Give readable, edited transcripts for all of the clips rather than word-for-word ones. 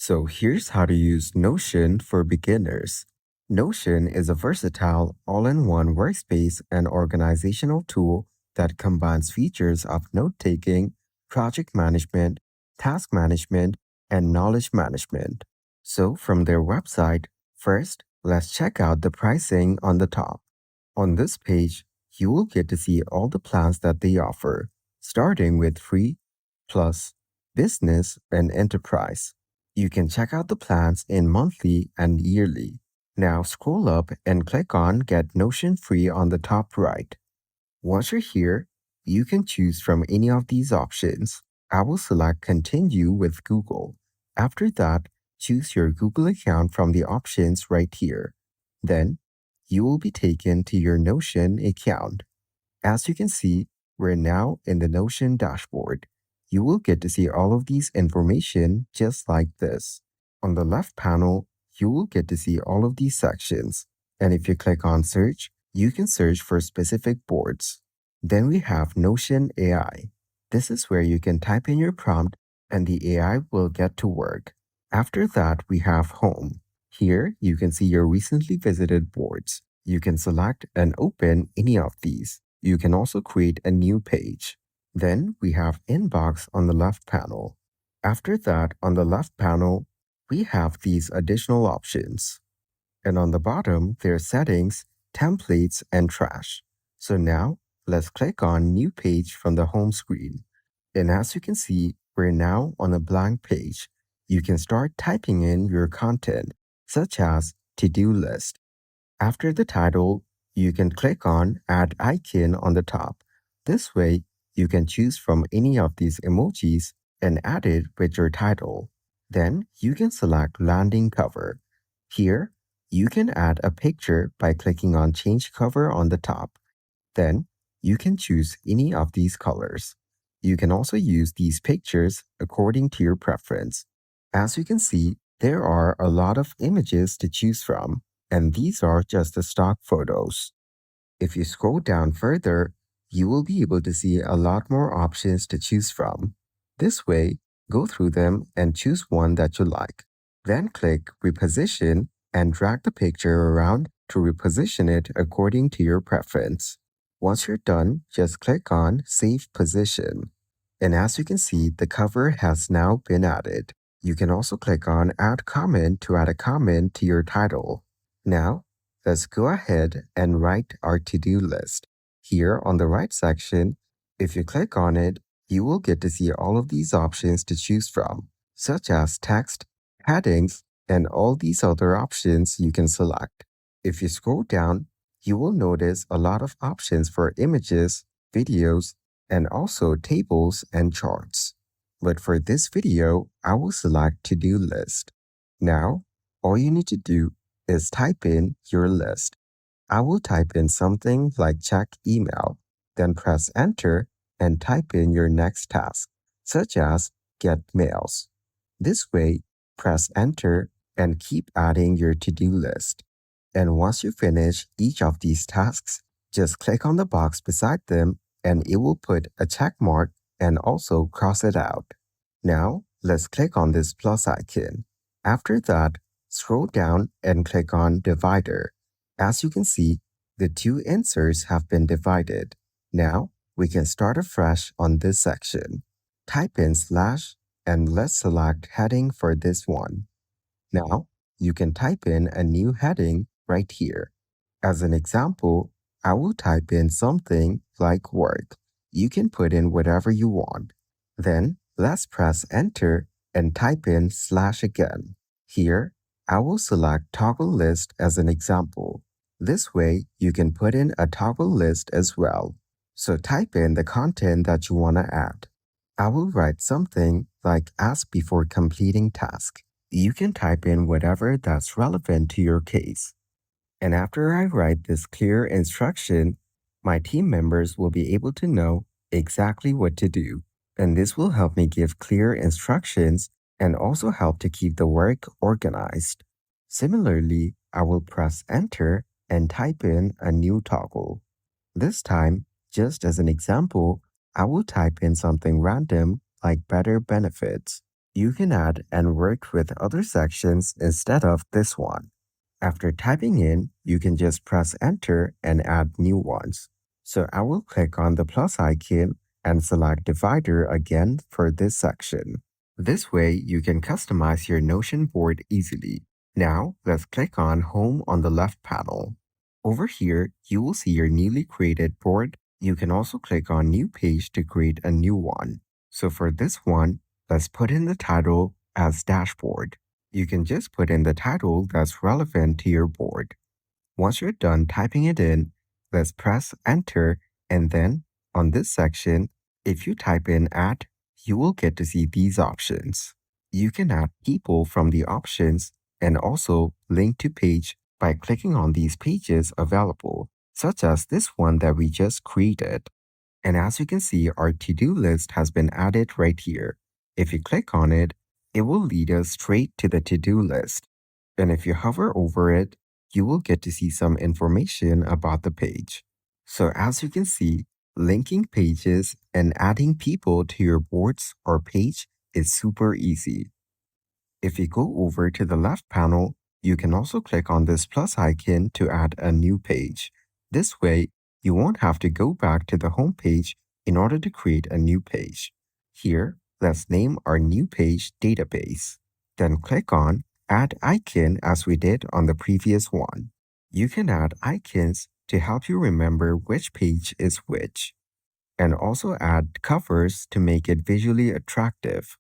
So here's how to use Notion for beginners. Notion is a versatile, all-in-one workspace and organizational tool that combines features of note-taking, project management, task management, and knowledge management. So from their website, first, let's check out the pricing on the top. On this page, you will get to see all the plans that they offer, starting with free, plus, business, and enterprise. You can check out the plans in monthly and yearly. Now scroll up and click on Get Notion Free on the top right. Once you're here, you can choose from any of these options. I will select Continue with Google. After that, choose your Google account from the options right here. Then, you will be taken to your Notion account. As you can see, we're now in the Notion dashboard. You will get to see all of these information just like this. On the left panel, you will get to see all of these sections. And if you click on Search, you can search for specific boards. Then we have Notion AI. This is where you can type in your prompt and the AI will get to work. After that, we have Home. Here, you can see your recently visited boards. You can select and open any of these. You can also create a new page. Then we have Inbox on the left panel. After that, on the left panel, we have these additional options. And on the bottom, there are settings, templates, and trash. So now, let's click on New Page from the home screen. And as you can see, we're now on a blank page. You can start typing in your content, such as to-do list. After the title, you can click on Add Icon on the top. This way, you can choose from any of these emojis and add it with your title. Then you can select Landing Cover. Here, you can add a picture by clicking on Change Cover on the top. Then, you can choose any of these colors. You can also use these pictures according to your preference. As you can see, there are a lot of images to choose from, and these are just the stock photos. If you scroll down further, you will be able to see a lot more options to choose from. This way, go through them and choose one that you like. Then click Reposition and drag the picture around to reposition it according to your preference. Once you're done, just click on Save Position. And as you can see, the cover has now been added. You can also click on Add Comment to add a comment to your title. Now, let's go ahead and write our to-do list. Here on the right section, if you click on it, you will get to see all of these options to choose from, such as text, headings, and all these other options you can select. If you scroll down, you will notice a lot of options for images, videos, and also tables and charts. But for this video, I will select to-do list. Now, all you need to do is type in your list. I will type in something like check email, then press enter and type in your next task, such as get mails. This way, press enter and keep adding your to-do list. And once you finish each of these tasks, just click on the box beside them and it will put a check mark and also cross it out. Now, let's click on this plus icon. After that, scroll down and click on Divider. As you can see, the two answers have been divided. Now, we can start afresh on this section. Type in slash and let's select heading for this one. Now, you can type in a new heading right here. As an example, I will type in something like work. You can put in whatever you want. Then, let's press enter and type in slash again. Here, I will select toggle list as an example. This way, you can put in a toggle list as well. So type in the content that you want to add. I will write something like ask before completing task. You can type in whatever that's relevant to your case. And after I write this clear instruction, my team members will be able to know exactly what to do. And this will help me give clear instructions and also help to keep the work organized. Similarly, I will press enter and type in a new toggle. This time, just as an example, I will type in something random like better benefits. You can add and work with other sections instead of this one. After typing in, you can just press enter and add new ones. So I will click on the plus icon and select divider again for this section. This way, you can customize your Notion board easily. Now, let's click on Home on the left panel. Over here, you will see your newly created board. You can also click on New Page to create a new one. So for this one, let's put in the title as Dashboard. You can just put in the title that's relevant to your board. Once you're done typing it in, let's press enter, and then on this section, if you type in add, you will get to see these options. You can add people from the options and also link to page by clicking on these pages available, such as this one that we just created. And as you can see, our to-do list has been added right here. If you click on it, it will lead us straight to the to-do list. And if you hover over it, you will get to see some information about the page. So as you can see, linking pages and adding people to your boards or page is super easy. If you go over to the left panel, you can also click on this plus icon to add a new page. This way, you won't have to go back to the home page in order to create a new page. Here, let's name our new page Database. Then click on Add Icon as we did on the previous one. You can add icons to help you remember which page is which, and also add covers to make it visually attractive.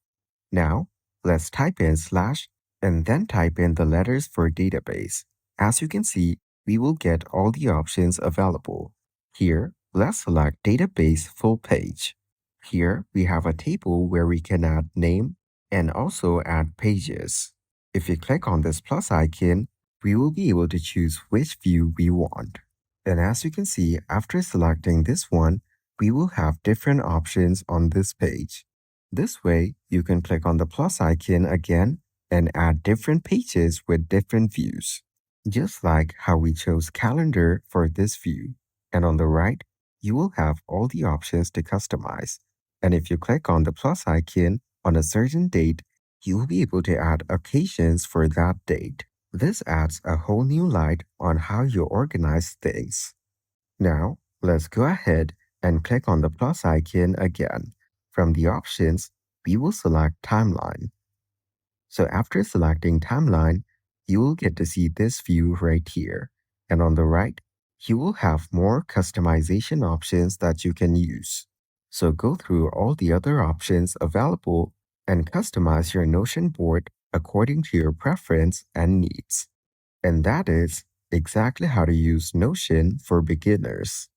Now, let's type in slash and then type in the letters for database. As you can see, we will get all the options available. Here, let's select database full page. Here, we have a table where we can add name and also add pages. If you click on this plus icon, we will be able to choose which view we want. And as you can see, after selecting this one, we will have different options on this page. This way, you can click on the plus icon again and add different pages with different views, just like how we chose calendar for this view. And on the right, you will have all the options to customize. And if you click on the plus icon on a certain date, you will be able to add occasions for that date. This adds a whole new light on how you organize things. Now, let's go ahead and click on the plus icon again. From the options, we will select Timeline. So after selecting Timeline, you will get to see this view right here. And on the right, you will have more customization options that you can use. So go through all the other options available and customize your Notion board according to your preference and needs. And that is exactly how to use Notion for beginners.